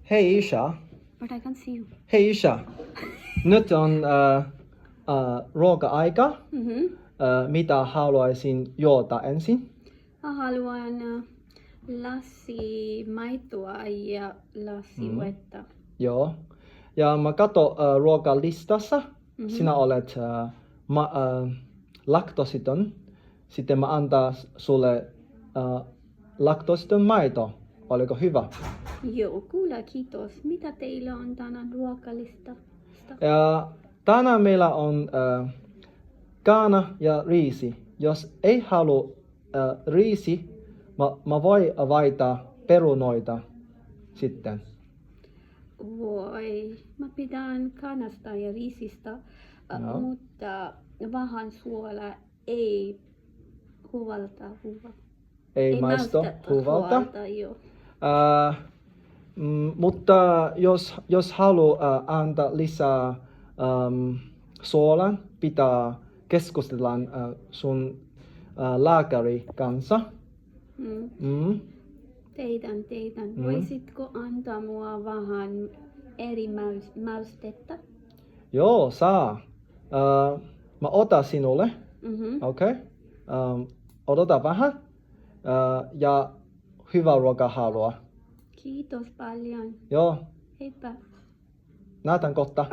Hei Isha. But I can't see you. Hei Isha. Nyt on ruoka-aika. Mitä haluaisin juoda ensin? Mä haluan lassi maitoa ja lassi vettä. Joo. Ja mä katson ruokalistassa. Sinä olet laktositon. Sitten mä antaa sulle laktositon maito. Oliko hyvä? Joo, kuule, kiitos. Mitä teillä on tänään ruokalistasta? Ja tänään meillä on kana ja riisi. Jos ei halua riisi, mä voi vaihtaa perunoita sitten. Voi, mä pidän kanasta ja riisistä, mutta vähän suola ei huvalta. Ei maisto hyvältä. Joo. Mutta jos haluaa antaa lisää suolaa, pitää keskustella sun lääkäri kanssa. Teidän. Voisitko antaa mua vähän eri maustetta? Joo, saa. Mä otan sinulle. Okei. Odota vähän. Ja hyvää ruokahalua. Kiitos paljon. Joo. Heippa. Näytän kohta.